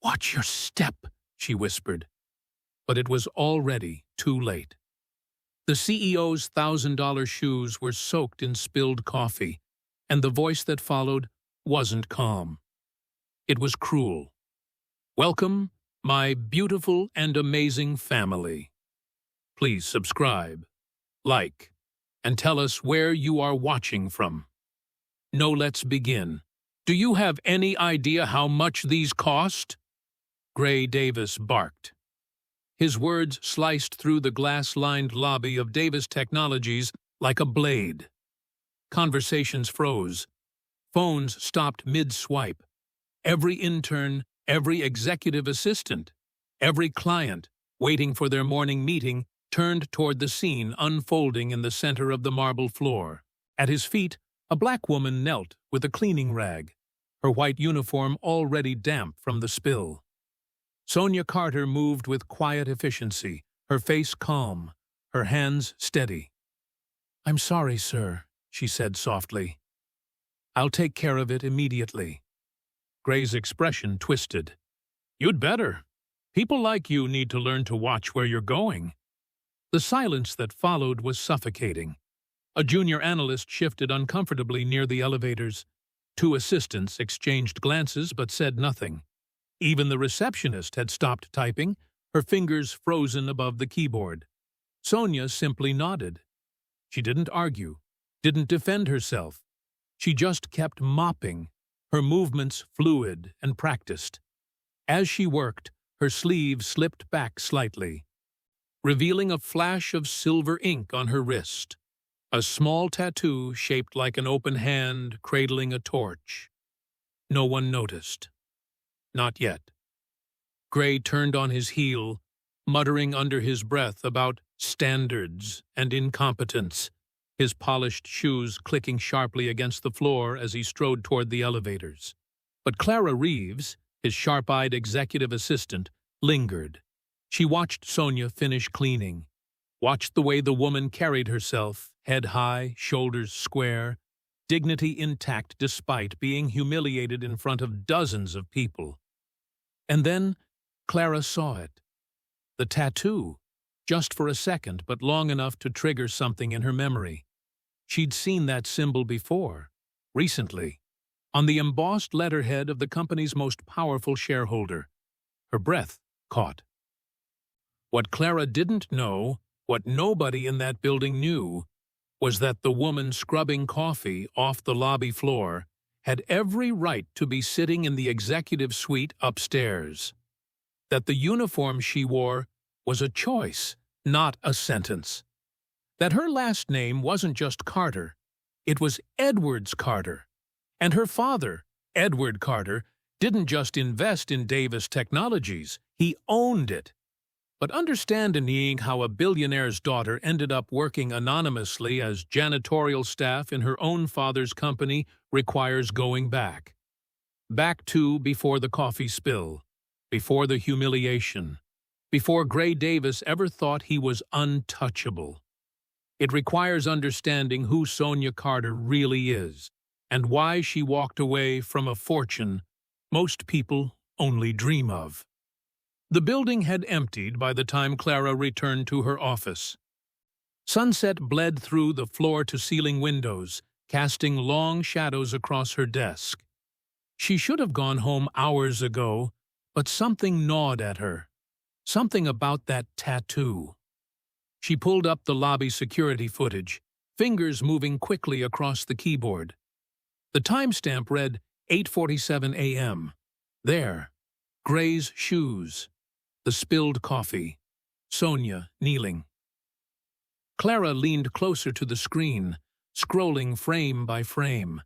"Watch your step," she whispered. But it was already too late. The CEO's $1,000 shoes were soaked in spilled coffee, and the voice that followed wasn't calm. It was cruel. "Welcome, my beautiful and amazing family. Please subscribe, like, and tell us where you are watching from. No, let's begin. Do you have any idea how much these cost?" Gray Davis barked. His words sliced through the glass-lined lobby of Davis Technologies like a blade. Conversations froze. Phones stopped mid-swipe. Every intern, every executive assistant, every client, waiting for their morning meeting, turned toward the scene unfolding in the center of the marble floor. At his feet, a black woman knelt with a cleaning rag, her white uniform already damp from the spill. Sonia Carter moved with quiet efficiency, her face calm, her hands steady. "I'm sorry, sir," she said softly. "I'll take care of it immediately." Gray's expression twisted. "You'd better. People like you need to learn to watch where you're going." The silence that followed was suffocating. A junior analyst shifted uncomfortably near the elevators. Two assistants exchanged glances but said nothing. Even the receptionist had stopped typing, her fingers frozen above the keyboard. Sonia simply nodded. She didn't argue, didn't defend herself. She just kept mopping, her movements fluid and practiced. As she worked, her sleeve slipped back slightly, revealing a flash of silver ink on her wrist, a small tattoo shaped like an open hand cradling a torch. No one noticed. Not yet. Gray turned on his heel, muttering under his breath about standards and incompetence, his polished shoes clicking sharply against the floor as he strode toward the elevators. But Clara Reeves, his sharp-eyed executive assistant, lingered. She watched Sonia finish cleaning, watched the way the woman carried herself, head high, shoulders square, dignity intact despite being humiliated in front of dozens of people. And then Clara saw it. The tattoo, just for a second, but long enough to trigger something in her memory. She'd seen that symbol before, recently, on the embossed letterhead of the company's most powerful shareholder. Her breath caught. What Clara didn't know, what nobody in that building knew, was that the woman scrubbing coffee off the lobby floor had every right to be sitting in the executive suite upstairs. That the uniform she wore was a choice, not a sentence. That her last name wasn't just Carter, it was Edwards Carter. And her father, Edward Carter, didn't just invest in Davis Technologies, he owned it. But understanding how a billionaire's daughter ended up working anonymously as janitorial staff in her own father's company requires going back. Back to before the coffee spill, before the humiliation, before Gray Davis ever thought he was untouchable. It requires understanding who Sonia Carter really is, and why she walked away from a fortune most people only dream of. The building had emptied by the time Clara returned to her office. Sunset bled through the floor-to-ceiling windows, casting long shadows across her desk. She should have gone home hours ago, but something gnawed at her. Something about that tattoo. She pulled up the lobby security footage, fingers moving quickly across the keyboard. The timestamp read 8:47 a.m. There, Gray's shoes, the spilled coffee, Sonia kneeling. Clara leaned closer to the screen, scrolling frame by frame.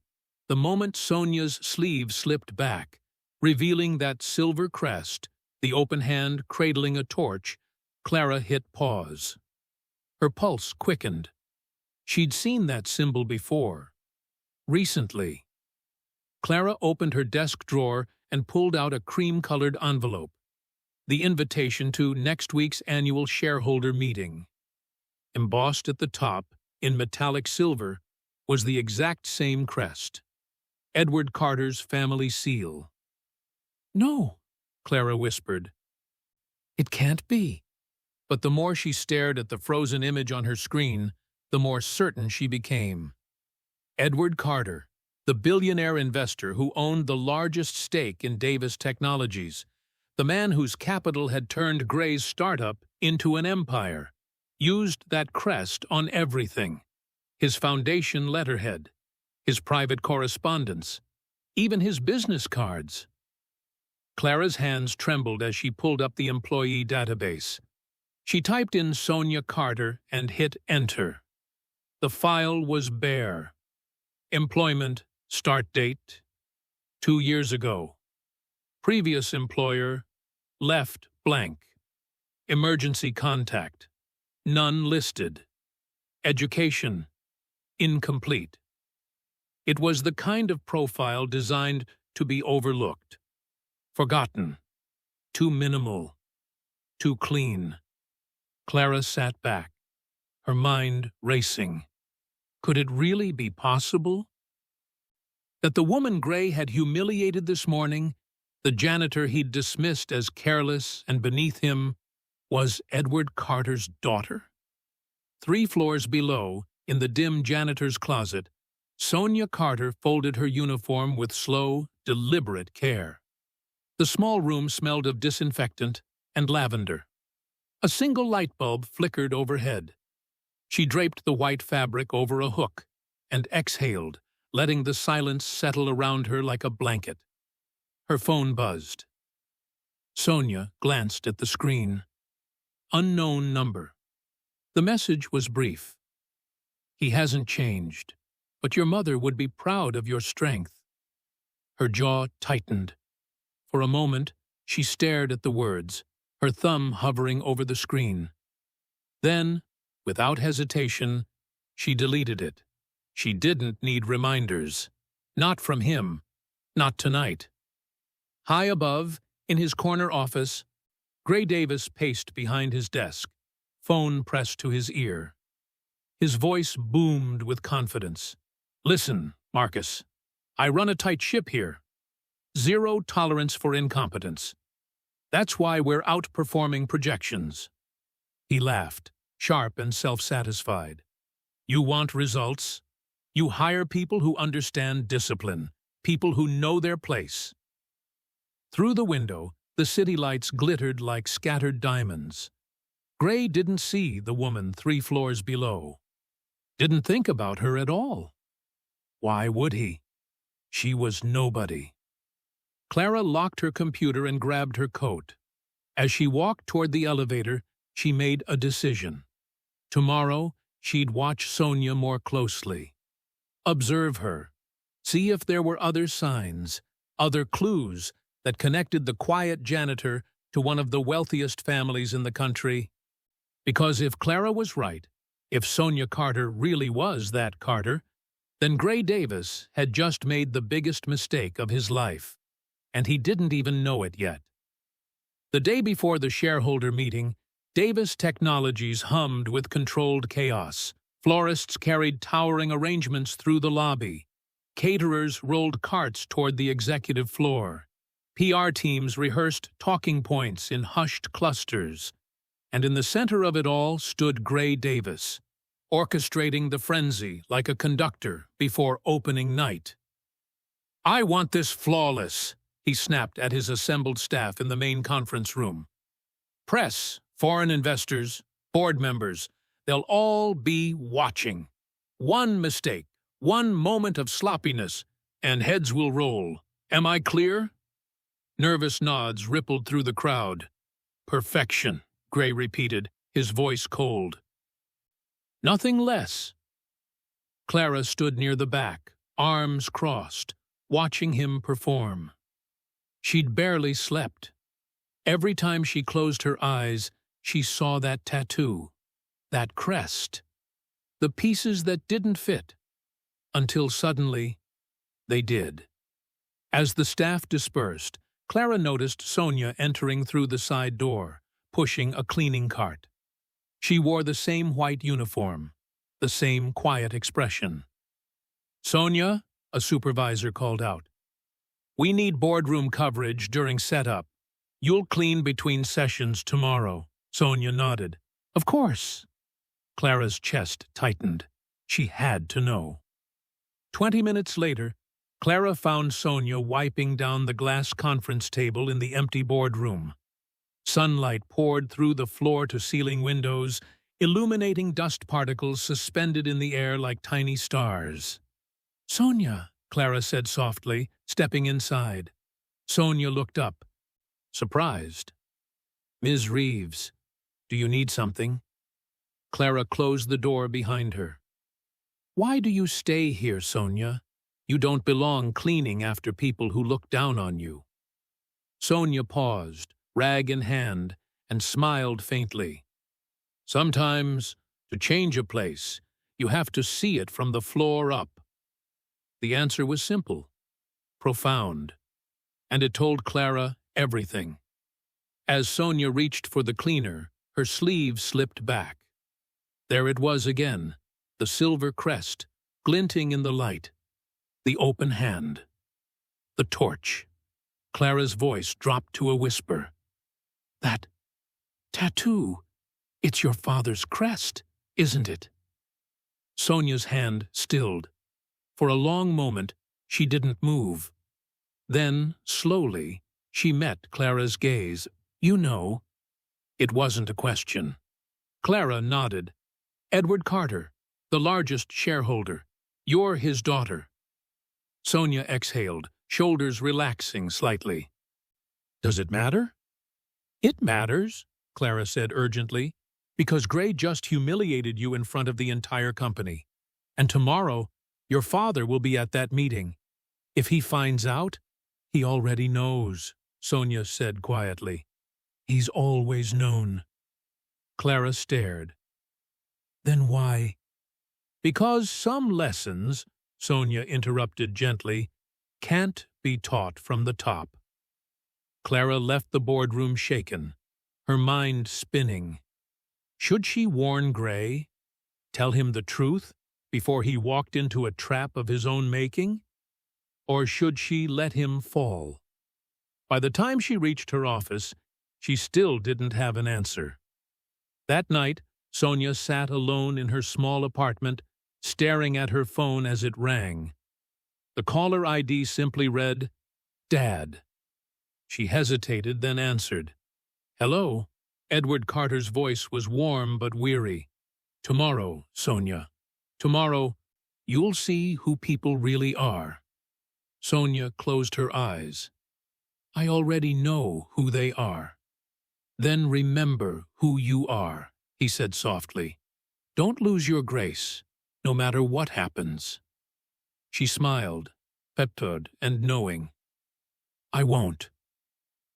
The moment Sonia's sleeve slipped back, revealing that silver crest, the open hand cradling a torch, Clara hit pause. Her pulse quickened. She'd seen that symbol before. Recently. Clara opened her desk drawer and pulled out a cream-colored envelope. The invitation to next week's annual shareholder meeting. Embossed at the top, in metallic silver, was the exact same crest. Edward Carter's family seal. "No," Clara whispered. It can't be. But the more she stared at the frozen image on her screen, the more certain she became. Edward Carter, the billionaire investor who owned the largest stake in Davis Technologies, the man whose capital had turned Gray's startup into an empire, used that crest on everything. His foundation letterhead, his private correspondence, even his business cards. Clara's hands trembled as she pulled up the employee database. She typed in Sonia Carter and hit Enter. The file was bare. Employment, start date, 2 years ago. Previous employer, left blank. Emergency contact, none listed. Education, incomplete. It was the kind of profile designed to be overlooked. Forgotten. Too minimal. Too clean. Clara sat back, her mind racing. Could it really be possible? That the woman Gray had humiliated this morning, the janitor he'd dismissed as careless and beneath him, was Edward Carter's daughter? 3 floors below, in the dim janitor's closet, Sonia Carter folded her uniform with slow, deliberate care. The small room smelled of disinfectant and lavender. A single light bulb flickered overhead. She draped the white fabric over a hook and exhaled, letting the silence settle around her like a blanket. Her phone buzzed. Sonia glanced at the screen. Unknown number. The message was brief. He hasn't changed, but your mother would be proud of your strength. Her jaw tightened. For a moment, she stared at the words, her thumb hovering over the screen. Then, without hesitation, she deleted it. She didn't need reminders. Not from him. Not tonight. High above, in his corner office, Gray Davis paced behind his desk, phone pressed to his ear. His voice boomed with confidence. Listen, Marcus. I run a tight ship here. 0 tolerance for incompetence. That's why we're outperforming projections. He laughed, sharp and self-satisfied. You want results? You hire people who understand discipline, people who know their place. Through the window, the city lights glittered like scattered diamonds. Gray didn't see the woman 3 floors below. Didn't think about her at all. Why would he? She was nobody. Clara locked her computer and grabbed her coat. As she walked toward the elevator, she made a decision. Tomorrow, she'd watch Sonia more closely. Observe her. See if there were other signs, other clues that connected the quiet janitor to one of the wealthiest families in the country. Because if Clara was right, if Sonia Carter really was that Carter, then Gray Davis had just made the biggest mistake of his life. And he didn't even know it yet. The day before the shareholder meeting, Davis Technologies hummed with controlled chaos. Florists carried towering arrangements through the lobby. Caterers rolled carts toward the executive floor. PR teams rehearsed talking points in hushed clusters. And in the center of it all stood Gray Davis, orchestrating the frenzy like a conductor before opening night. I want this flawless, he snapped at his assembled staff in the main conference room. Press, foreign investors, board members, they'll all be watching. One mistake, one moment of sloppiness, and heads will roll. Am I clear? Nervous nods rippled through the crowd. Perfection, Gray repeated, his voice cold. Nothing less. Clara stood near the back, arms crossed, watching him perform. She'd barely slept. Every time she closed her eyes, she saw that tattoo, that crest, the pieces that didn't fit, until suddenly they did. As the staff dispersed, Clara noticed Sonia entering through the side door, pushing a cleaning cart. She wore the same white uniform, the same quiet expression. Sonia, a supervisor called out. We need boardroom coverage during setup. You'll clean between sessions tomorrow. Sonia nodded. Of course. Clara's chest tightened. She had to know. 20 minutes later, Clara found Sonia wiping down the glass conference table in the empty boardroom. Sunlight poured through the floor-to-ceiling windows, illuminating dust particles suspended in the air like tiny stars. "Sonia," Clara said softly, stepping inside. Sonia looked up, surprised. "Ms. Reeves, do you need something?" Clara closed the door behind her. "Why do you stay here, Sonia? You don't belong cleaning after people who look down on you." Sonia paused, rag in hand, and smiled faintly. "Sometimes, to change a place, you have to see it from the floor up." The answer was simple, profound, and it told Clara everything. As Sonia reached for the cleaner, her sleeve slipped back. There it was again, the silver crest, glinting in the light. The open hand. The torch. Clara's voice dropped to a whisper. "That tattoo, it's your father's crest, isn't it?" Sonia's hand stilled. For a long moment, she didn't move. Then, slowly, she met Clara's gaze. "You know." It wasn't a question. Clara nodded. "Edward Carter, the largest shareholder. You're his daughter." Sonia exhaled, shoulders relaxing slightly. "Does it matter?" "It matters," Clara said urgently, "because Gray just humiliated you in front of the entire company. And tomorrow, your father will be at that meeting. If he finds out, he already knows," Sonia said quietly. "He's always known." Clara stared. "Then why?" "Because some lessons," Sonia interrupted gently, "can't be taught from the top." Clara left the boardroom shaken, her mind spinning. Should she warn Gray? Tell him the truth before he walked into a trap of his own making? Or should she let him fall? By the time she reached her office, she still didn't have an answer. That night, Sonia sat alone in her small apartment, staring at her phone as it rang. The caller ID simply read, "Dad." She hesitated, then answered. "Hello." Edward Carter's voice was warm but weary. "Tomorrow, Sonia. Tomorrow, you'll see who people really are." Sonia closed her eyes. "I already know who they are." "Then remember who you are," he said softly. "Don't lose your grace, no matter what happens." She smiled, petted and knowing. "I won't."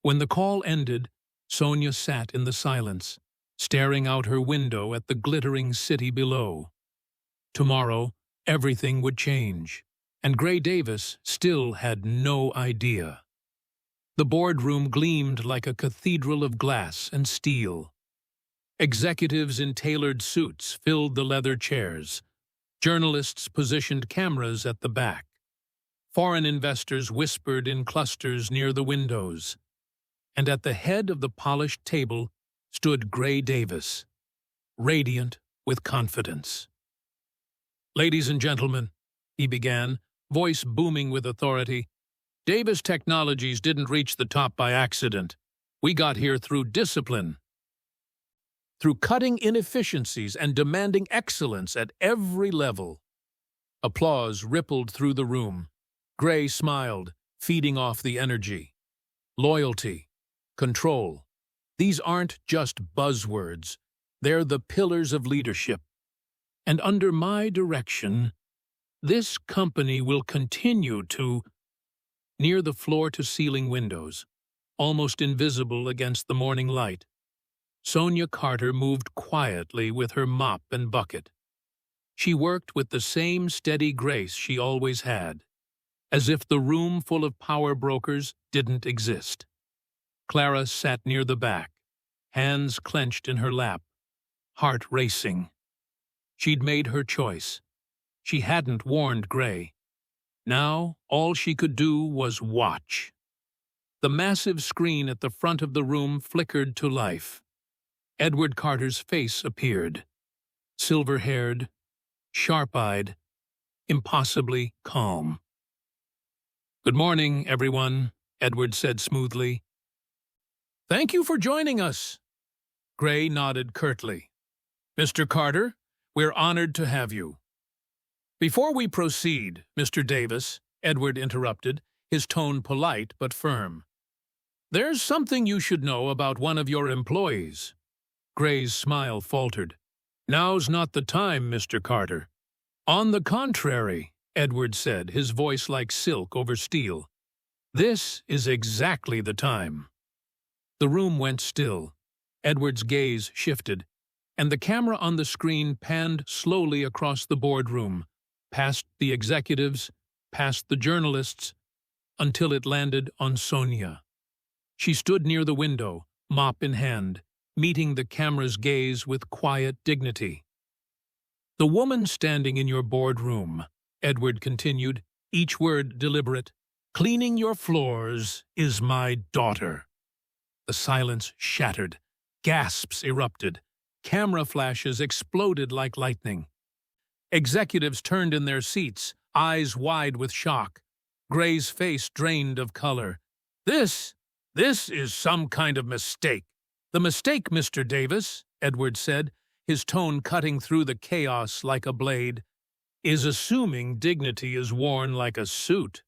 When the call ended, Sonia sat in the silence, staring out her window at the glittering city below. Tomorrow, everything would change, and Gray Davis still had no idea. The boardroom gleamed like a cathedral of glass and steel. Executives in tailored suits filled the leather chairs. Journalists positioned cameras at the back. Foreign investors whispered in clusters near the windows. And at the head of the polished table stood Gray Davis, radiant with confidence. "Ladies and gentlemen," he began, voice booming with authority, "Davis Technologies didn't reach the top by accident. We got here through discipline. Through cutting inefficiencies and demanding excellence at every level." Applause rippled through the room. Gray smiled, feeding off the energy. Loyalty, control. These aren't just buzzwords. They're the pillars of leadership. And under my direction, this company will continue to... Near the floor-to-ceiling windows, almost invisible against the morning light, Sonia Carter moved quietly with her mop and bucket. She worked with the same steady grace she always had, as if the room full of power brokers didn't exist. Clara sat near the back, hands clenched in her lap, heart racing. She'd made her choice. She hadn't warned Gray. Now all she could do was watch. The massive screen at the front of the room flickered to life. Edward Carter's face appeared. Silver-haired, sharp-eyed, impossibly calm. "Good morning, everyone," Edward said smoothly. "Thank you for joining us." Gray nodded curtly. "Mr. Carter, we're honored to have you." "Before we proceed, Mr. Davis," Edward interrupted, his tone polite but firm. "There's something you should know about one of your employees." Gray's smile faltered. "Now's not the time, Mr. Carter." "On the contrary," Edward said, his voice like silk over steel. "This is exactly the time." The room went still. Edward's gaze shifted, and the camera on the screen panned slowly across the boardroom, past the executives, past the journalists, until it landed on Sonia. She stood near the window, mop in hand, meeting the camera's gaze with quiet dignity. "The woman standing in your boardroom," Edward continued, each word deliberate, "cleaning your floors, is my daughter." The silence shattered. Gasps erupted. Camera flashes exploded like lightning. Executives turned in their seats, eyes wide with shock. Gray's face drained of color. This is some kind of mistake." "The mistake, Mr. Davis," Edward said, his tone cutting through the chaos like a blade, "is assuming dignity is worn like a suit."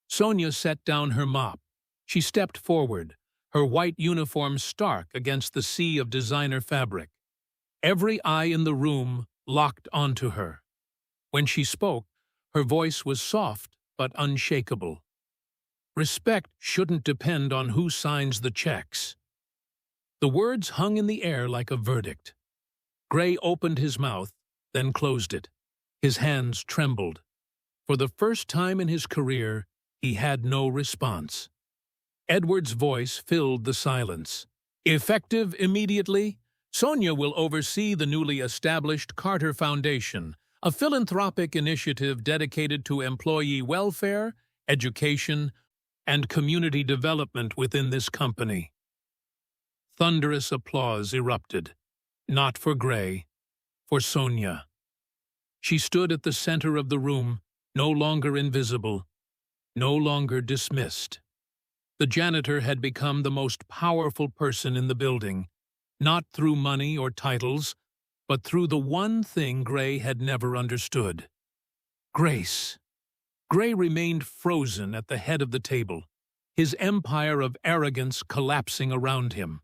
Sonia set down her mop. She stepped forward, her white uniform stark against the sea of designer fabric. Every eye in the room locked onto her. When she spoke, her voice was soft but unshakable. "Respect shouldn't depend on who signs the checks." The words hung in the air like a verdict. Gray opened his mouth, then closed it. His hands trembled. For the first time in his career, he had no response. Edward's voice filled the silence. "Effective immediately, Sonia will oversee the newly established Carter Foundation, a philanthropic initiative dedicated to employee welfare, education, and community development within this company." Thunderous applause erupted. Not for Gray, for Sonia. She stood at the center of the room, no longer invisible, no longer dismissed. The janitor had become the most powerful person in the building, not through money or titles, but through the one thing Gray had never understood: grace. Gray remained frozen at the head of the table, his empire of arrogance collapsing around him.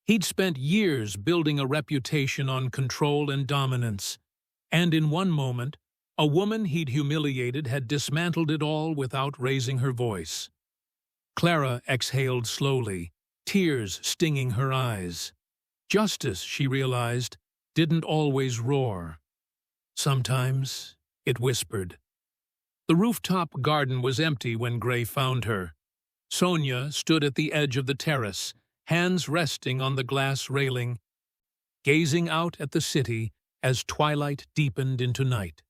He'd spent years building a reputation on control and dominance, and in one moment, a woman he'd humiliated had dismantled it all without raising her voice. Clara exhaled slowly, tears stinging her eyes. Justice, she realized, didn't always roar. Sometimes it whispered. The rooftop garden was empty when Gray found her. Sonia stood at the edge of the terrace, hands resting on the glass railing, gazing out at the city as twilight deepened into night.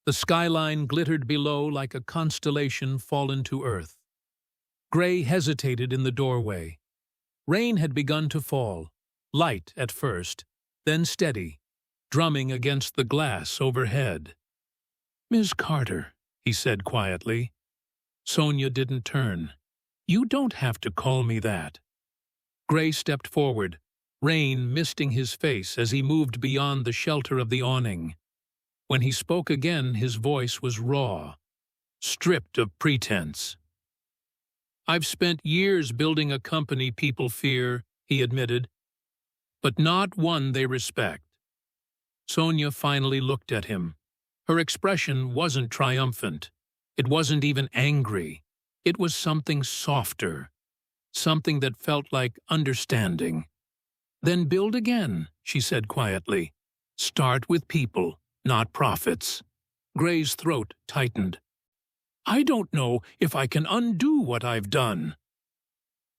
The skyline glittered below like a constellation fallen to earth. Gray hesitated in the doorway. Rain had begun to fall, light at first, then steady, drumming against the glass overhead. "Ms. Carter," he said quietly. Sonia didn't turn. "You don't have to call me that." Gray stepped forward, rain misting his face as he moved beyond the shelter of the awning. When he spoke again, his voice was raw, stripped of pretense. "I've spent years building a company people fear," he admitted, "but not one they respect." Sonia finally looked at him. Her expression wasn't triumphant. It wasn't even angry. It was something softer, something that felt like understanding. "Then build again," she said quietly. "Start with people, not profits." Gray's throat tightened. "I don't know if I can undo what I've done."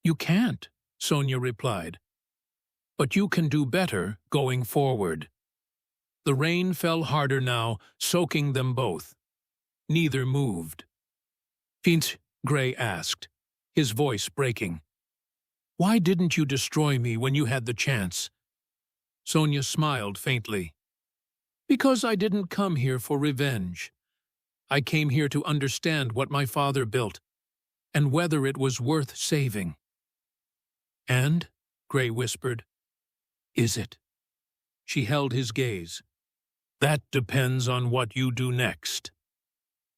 "You can't," Sonia replied. "But you can do better going forward." The rain fell harder now, soaking them both. Neither moved. "Finch?" Gray asked. his voice breaking. "Why didn't you destroy me when you had the chance?" Sonia smiled faintly. "Because I didn't come here for revenge. I came here to understand what my father built, and whether it was worth saving." "And," Gray whispered, "is it?" She held his gaze. "That depends on what you do next."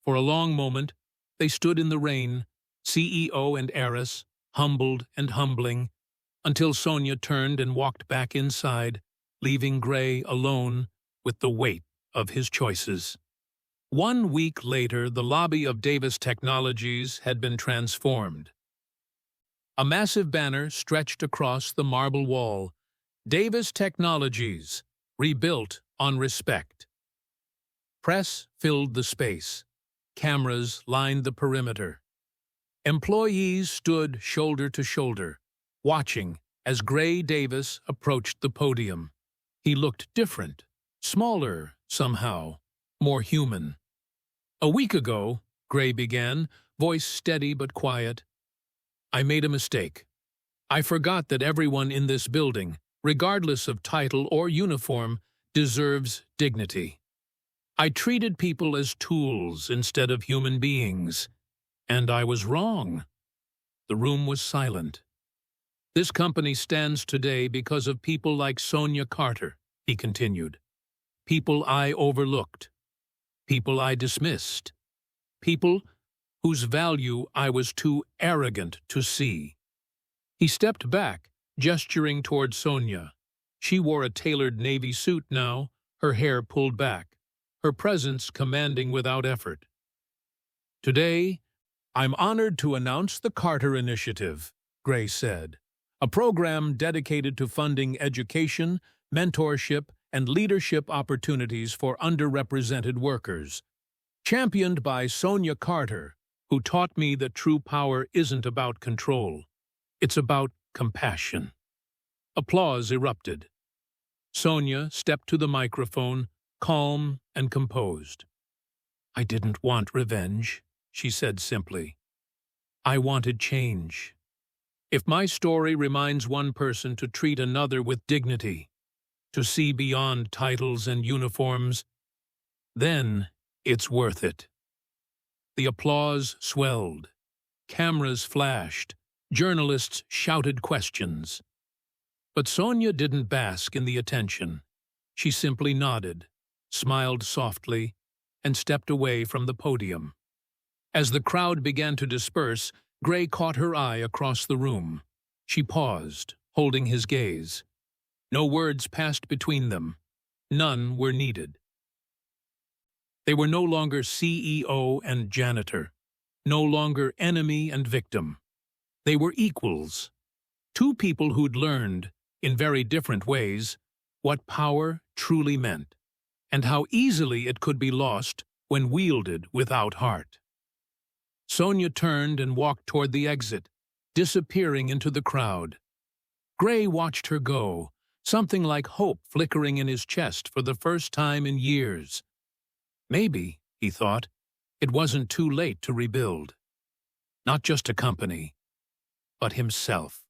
For a long moment, they stood in the rain, CEO and heiress, humbled and humbling, until Sonia turned and walked back inside, leaving Gray alone with the weight of his choices. 1 week later, the lobby of Davis Technologies had been transformed. A massive banner stretched across the marble wall. Davis Technologies, rebuilt on respect. Press filled the space. Cameras lined the perimeter. Employees stood shoulder to shoulder, watching as Gray Davis approached the podium. He looked different, smaller somehow, more human. "A week ago," Gray began, voice steady but quiet, "I made a mistake. I forgot that everyone in this building, regardless of title or uniform, deserves dignity. I treated people as tools instead of human beings, and I was wrong." The room was silent. "This company stands today because of people like Sonia Carter," he continued. "People I overlooked. People I dismissed. People whose value I was too arrogant to see." He stepped back, gesturing toward Sonia. She wore a tailored navy suit now, her hair pulled back, her presence commanding without effort. "Today, I'm honored to announce the Carter Initiative," Gray said, "a program dedicated to funding education, mentorship, and leadership opportunities for underrepresented workers. Championed by Sonia Carter, who taught me that true power isn't about control. It's about compassion." Applause erupted. Sonia stepped to the microphone, calm and composed. "I didn't want revenge," she said simply. "I wanted change. If my story reminds one person to treat another with dignity, to see beyond titles and uniforms, then it's worth it." The applause swelled. Cameras flashed. Journalists shouted questions. But Sonia didn't bask in the attention. She simply nodded, smiled softly, and stepped away from the podium. As the crowd began to disperse, Gray caught her eye across the room. She paused, holding his gaze. No words passed between them. None were needed. They were no longer CEO and janitor, no longer enemy and victim. They were equals, two people who'd learned, in very different ways, what power truly meant, and how easily it could be lost when wielded without heart. Sonia turned and walked toward the exit, disappearing into the crowd. Gray watched her go, something like hope flickering in his chest for the first time in years. Maybe, he thought, it wasn't too late to rebuild. Not just a company, but himself.